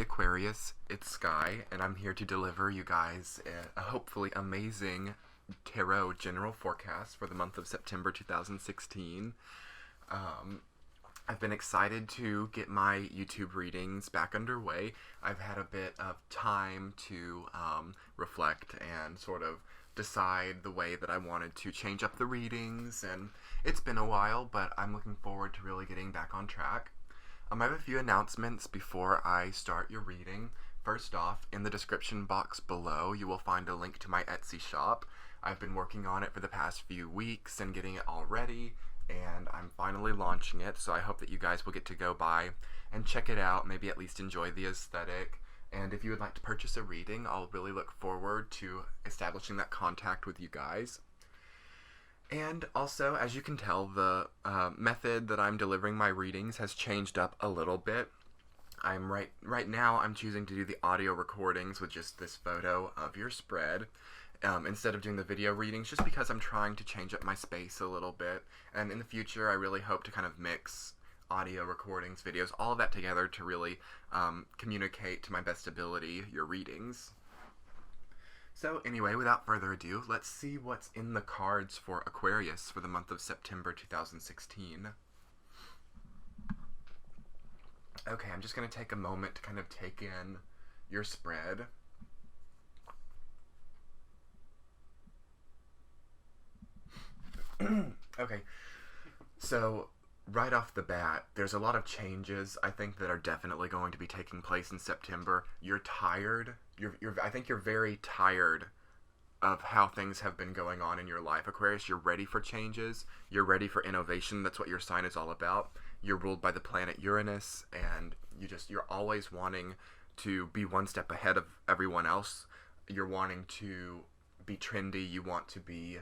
Aquarius, it's Sky, and I'm here to deliver you guys a hopefully amazing tarot general forecast for the month of September 2016. I've been excited to get my YouTube readings back underway. I've had a bit of time to reflect and sort of decide the way that I wanted to change up the readings, and it's been a while, but I'm looking forward to really getting back on track. I have a few announcements before I start your reading. First off, in the description box below, you will find a link to my Etsy shop. I've been working on it for the past few weeks and getting it all ready, and I'm finally launching it, so I hope that you guys will get to go by and check it out, maybe at least enjoy the aesthetic. And if you would like to purchase a reading, I'll really look forward to establishing that contact with you guys. And also, as you can tell, the method that I'm delivering my readings has changed up a little bit. Right now I'm choosing to do the audio recordings with just this photo of your spread instead of doing the video readings, just because I'm trying to change up my space a little bit. And in the future, I really hope to kind of mix audio recordings, videos, all of that together to really communicate to my best ability your readings. So anyway, without further ado, let's see what's in the cards for Aquarius for the month of September 2016. Okay, I'm just going to take a moment to kind of take in your spread. Okay, so right off the bat, there's a lot of changes I think that are definitely going to be taking place in September. You're tired. I think you're very tired of how things have been going on in your life, Aquarius. You're ready for changes. You're ready for innovation. That's what your sign is all about. You're ruled by the planet Uranus, and you're always wanting to be one step ahead of everyone else. You're wanting to be trendy. You want to be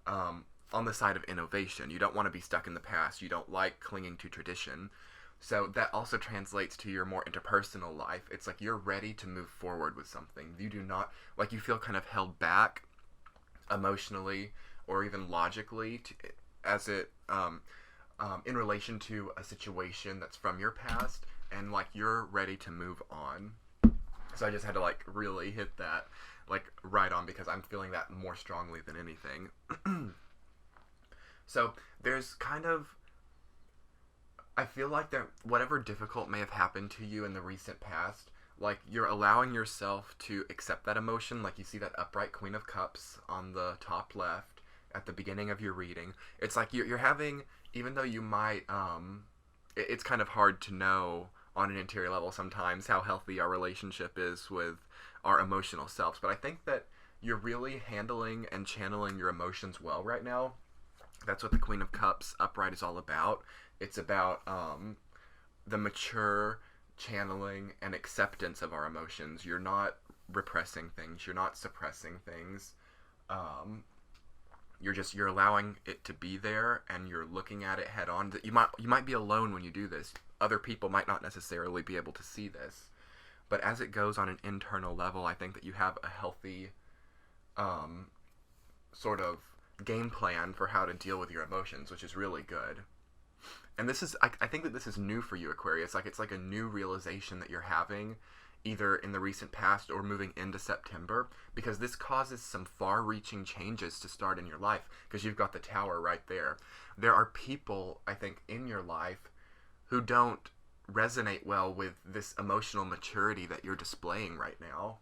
on the side of innovation. You don't want to be stuck in the past. You don't like clinging to tradition. So that also translates to your more interpersonal life. It's like you're ready to move forward with something. You do not, like, you feel kind of held back emotionally or even logically in relation to a situation that's from your past, and like you're ready to move on. So I just had to like really hit that like right on, because I'm feeling that more strongly than anything. So there's kind of, I feel like whatever difficult may have happened to you in the recent past, like you're allowing yourself to accept that emotion. Like you see that upright Queen of Cups on the top left at the beginning of your reading. It's like you're having, even though you might, it's kind of hard to know on an interior level sometimes how healthy our relationship is with our emotional selves. But I think that you're really handling and channeling your emotions well right now. That's what the Queen of Cups upright is all about. It's about the mature channeling and acceptance of our emotions. You're not repressing things. You're not suppressing things. You're allowing it to be there, and you're looking at it head on. You might be alone when you do this. Other people might not necessarily be able to see this. But as it goes on an internal level, I think that you have a healthy sort of game plan for how to deal with your emotions, which is really good. And this is, I think that this is new for you, Aquarius. Like it's like a new realization that you're having, either in the recent past or moving into September, because this causes some far-reaching changes to start in your life, because you've got the Tower right there. There are people, I think, in your life who don't resonate well with this emotional maturity that you're displaying right now.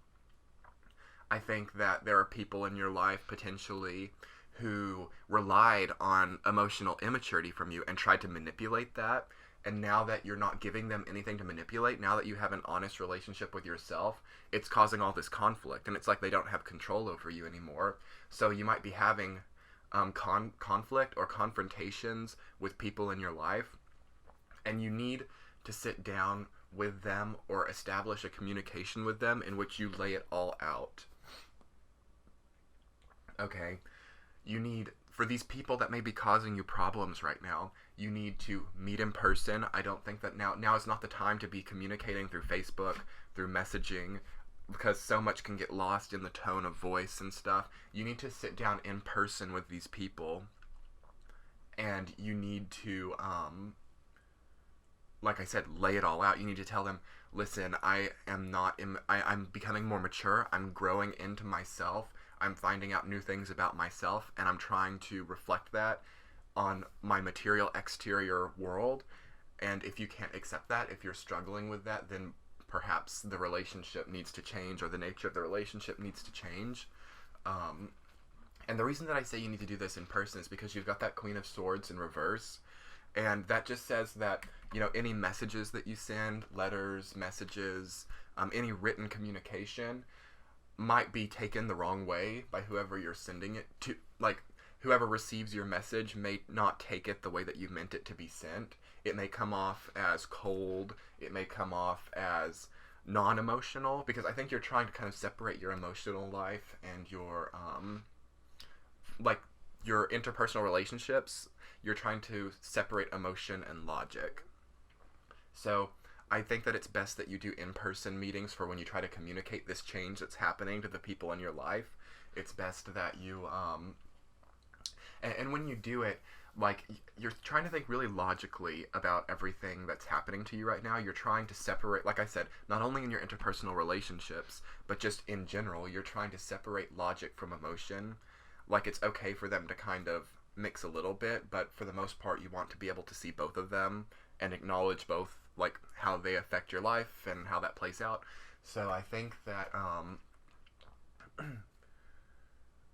I think that there are people in your life, potentially, who relied on emotional immaturity from you and tried to manipulate that. And now that you're not giving them anything to manipulate, now that you have an honest relationship with yourself, it's causing all this conflict. And it's like they don't have control over you anymore. So you might be having conflict or confrontations with people in your life. And you need to sit down with them or establish a communication with them in which you lay it all out. Okay. You need, for these people that may be causing you problems right now, you need to meet in person. I don't think that now is not the time to be communicating through Facebook, through messaging, because so much can get lost in the tone of voice and stuff. You need to sit down in person with these people, and you need to like I said, lay it all out. You need to tell them, listen, I'm becoming more mature. I'm growing into myself. I'm finding out new things about myself, and I'm trying to reflect that on my material exterior world. And if you can't accept that, if you're struggling with that, then perhaps the relationship needs to change, or the nature of the relationship needs to change. And the reason that I say you need to do this in person is because you've got that Queen of Swords in reverse. And that just says that, any messages that you send, letters, messages, any written communication might be taken the wrong way by whoever you're sending it to. Like, whoever receives your message may not take it the way that you meant it to be sent. It may come off as cold. It may come off as non-emotional, because I think you're trying to kind of separate your emotional life and your, your interpersonal relationships. You're trying to separate emotion and logic. So I think that it's best that you do in-person meetings for when you try to communicate this change that's happening to the people in your life. It's best that you, and when you do it, like, you're trying to think really logically about everything that's happening to you right now. You're trying to separate, like I said, not only in your interpersonal relationships, but just in general, you're trying to separate logic from emotion. Like, it's okay for them to kind of mix a little bit, but for the most part, you want to be able to see both of them and acknowledge both, like, how they affect your life and how that plays out. So I think that,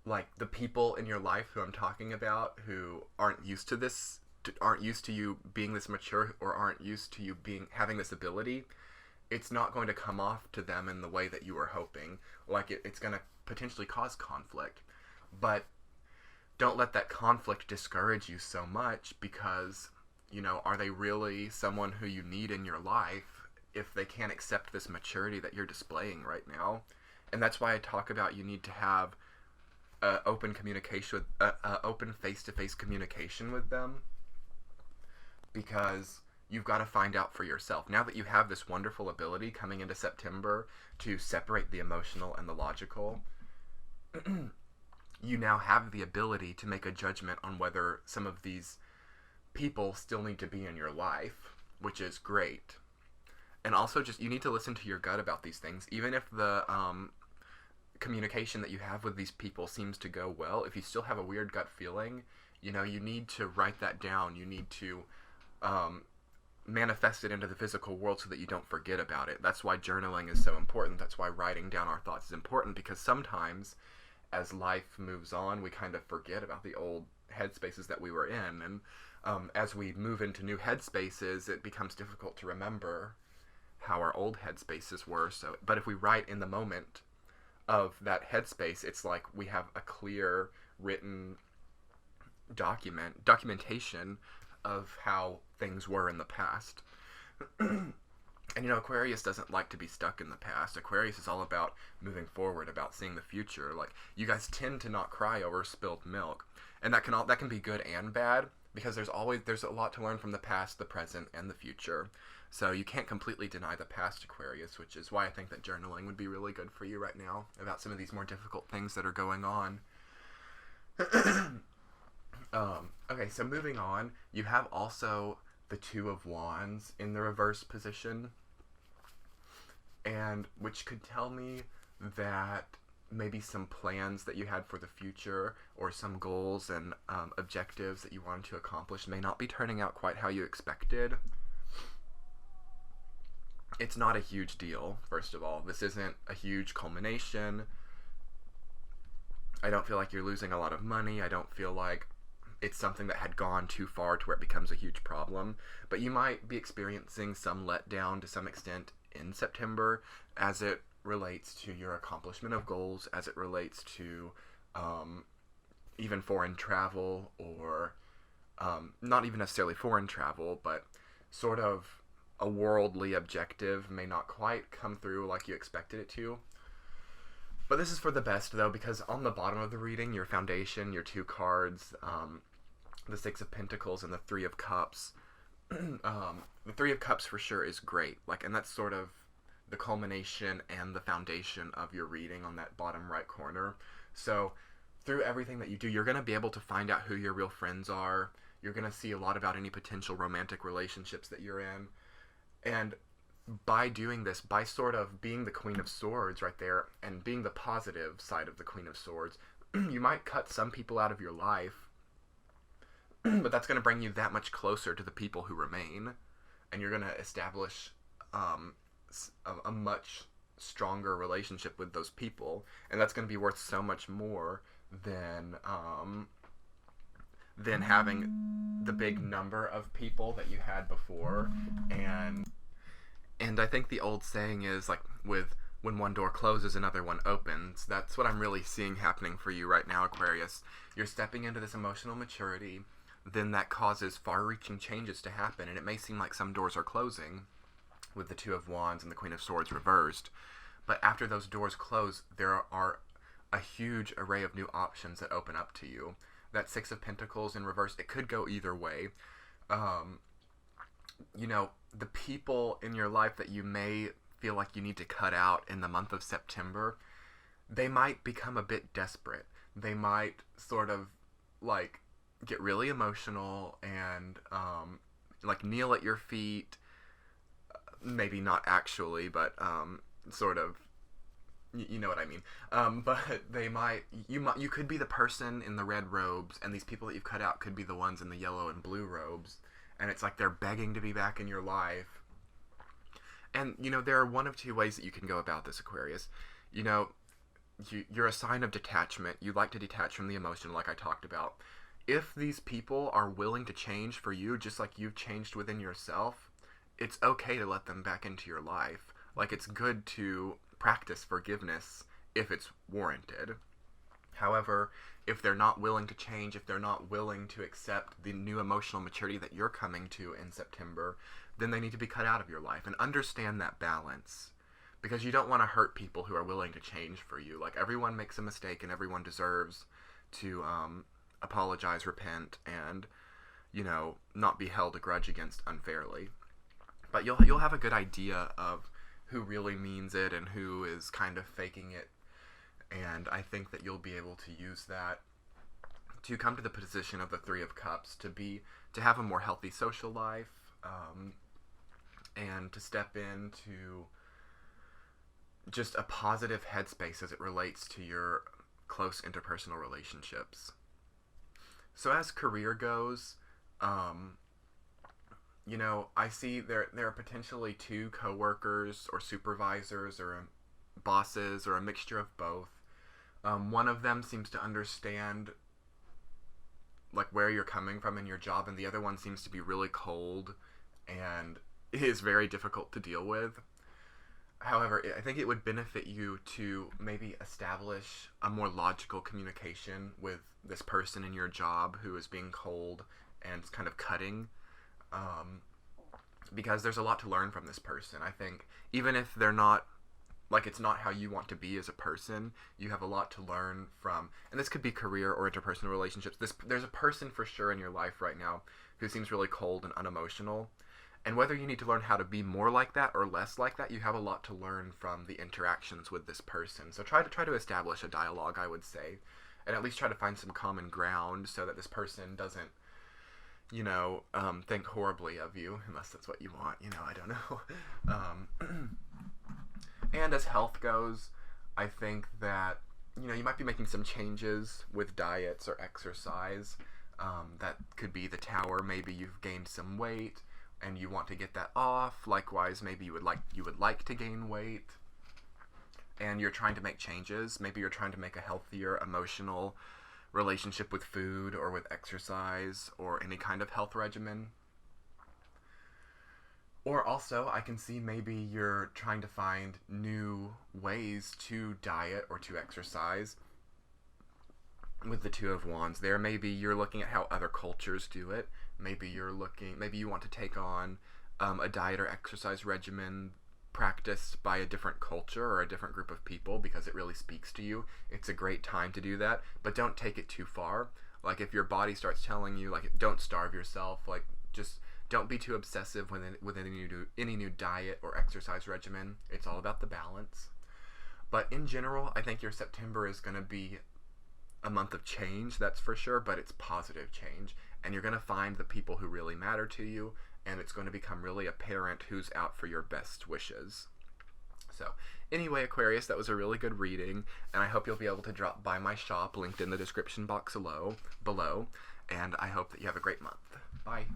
like, the people in your life who I'm talking about, who aren't used to this, aren't used to you being this mature, or aren't used to you having this ability, it's not going to come off to them in the way that you were hoping. Like, it's going to potentially cause conflict. But don't let that conflict discourage you so much, because, are they really someone who you need in your life if they can't accept this maturity that you're displaying right now? And that's why I talk about you need to have open communication, open face-to-face communication with them, because you've got to find out for yourself. Now that you have this wonderful ability coming into September to separate the emotional and the logical, you now have the ability to make a judgment on whether some of these people still need to be in your life, which is great. And also, just, you need to listen to your gut about these things. Even if the communication that you have with these people seems to go well, if you still have a weird gut feeling, you need to write that down. You need to manifest it into the physical world so that you don't forget about it. That's why journaling is so important. That's why writing down our thoughts is important, because sometimes as life moves on, we kind of forget about the old headspaces that we were in. And as we move into new headspaces, it becomes difficult to remember how our old headspaces were. So, but if we write in the moment of that headspace, it's like we have a clear written documentation of how things were in the past. And Aquarius doesn't like to be stuck in the past. Aquarius is all about moving forward, about seeing the future. Like, you guys tend to not cry over spilled milk, and that can be good and bad, because there's a lot to learn from the past, the present, and the future. So you can't completely deny the past, Aquarius, which is why I think that journaling would be really good for you right now about some of these more difficult things that are going on. Okay, so moving on, you have also the Two of Wands in the reverse position, and which could tell me that maybe some plans that you had for the future, or some goals and objectives that you wanted to accomplish, may not be turning out quite how you expected. It's not a huge deal, first of all. This isn't a huge culmination. I don't feel like you're losing a lot of money. I don't feel like it's something that had gone too far to where it becomes a huge problem. But you might be experiencing some letdown to some extent in September as it relates to your accomplishment of goals, as it relates to even foreign travel, or not even necessarily foreign travel, but sort of a worldly objective may not quite come through like you expected it to. But this is for the best, though, because on the bottom of the reading, your foundation, your two cards, the Six of Pentacles and the Three of Cups. The Three of Cups for sure is great, and that's sort of the culmination and the foundation of your reading on that bottom right corner. So through everything that you do, you're going to be able to find out who your real friends are. You're going to see a lot about any potential romantic relationships that you're in. And by doing this, by sort of being the Queen of Swords right there and being the positive side of the Queen of Swords, you might cut some people out of your life, but that's going to bring you that much closer to the people who remain, and you're going to establish a much stronger relationship with those people, and that's going to be worth so much more than having the big number of people that you had before. And I think the old saying is, like, with when one door closes, another one opens. That's what I'm really seeing happening for you right now, Aquarius. You're stepping into this emotional maturity, then that causes far-reaching changes to happen, and it may seem like some doors are closing with the Two of Wands and the Queen of Swords reversed, but after those doors close, there are a huge array of new options that open up to you. That Six of Pentacles in reverse, it could go either way. You know, the people in your life that you may feel like you need to cut out in the month of September, they might become a bit desperate. They might sort of, like, get really emotional and, like, kneel at your feet. Maybe not actually, but, sort of, you know what I mean. But you could be the person in the red robes, and these people that you've cut out could be the ones in the yellow and blue robes. And it's like they're begging to be back in your life. And, you know, there are one of two ways that you can go about this, Aquarius. You know, you're a sign of detachment. You like to detach from the emotion, like I talked about. If these people are willing to change for you, just like you've changed within yourself, it's okay to let them back into your life. Like, it's good to practice forgiveness if it's warranted. However, if they're not willing to change, if they're not willing to accept the new emotional maturity that you're coming to in September, then they need to be cut out of your life. And understand that balance, because you don't want to hurt people who are willing to change for you. Like, everyone makes a mistake, and everyone deserves to apologize, repent, and, you know, not be held a grudge against unfairly. But you'll have a good idea of who really means it and who is kind of faking it. And I think that you'll be able to use that to come to the position of the Three of Cups, to have a more healthy social life, and to step into just a positive headspace as it relates to your close interpersonal relationships. So as career goes, you know, I see there are potentially two coworkers or supervisors or bosses or a mixture of both. One of them seems to understand, like, where you're coming from in your job, and the other one seems to be really cold and is very difficult to deal with. However, I think it would benefit you to maybe establish a more logical communication with this person in your job who is being cold and kind of cutting, because there's a lot to learn from this person. I think even if they're not, like, it's not how you want to be as a person, you have a lot to learn from, and this could be career or interpersonal relationships. There's a person for sure in your life right now who seems really cold and unemotional, and whether you need to learn how to be more like that or less like that, you have a lot to learn from the interactions with this person. So try to establish a dialogue, I would say, and at least try to find some common ground so that this person doesn't, you know, think horribly of you, unless that's what you want, you know, I don't know. And as health goes, I think that, you know, you might be making some changes with diets or exercise. That could be the Tower. Maybe you've gained some weight and you want to get that off. Likewise, maybe you would like to gain weight and you're trying to make changes. Maybe you're trying to make a healthier emotional relationship with food or with exercise or any kind of health regimen. Or also, I can see maybe you're trying to find new ways to diet or to exercise with the Two of Wands there. Maybe you're looking at how other cultures do it. Maybe you want to take on a diet or exercise regimen practiced by a different culture or a different group of people because it really speaks to you. It's a great time to do that, but don't take it too far. Like, if your body starts telling you, like, don't starve yourself, like, just don't be too obsessive with any new diet or exercise regimen. It's all about the balance. But in general, I think your September is going to be a month of change, that's for sure, but it's positive change. And you're going to find the people who really matter to you, and it's going to become really apparent who's out for your best wishes. So anyway, Aquarius, that was a really good reading, and I hope you'll be able to drop by my shop, linked in the description box below, and I hope that you have a great month. Bye.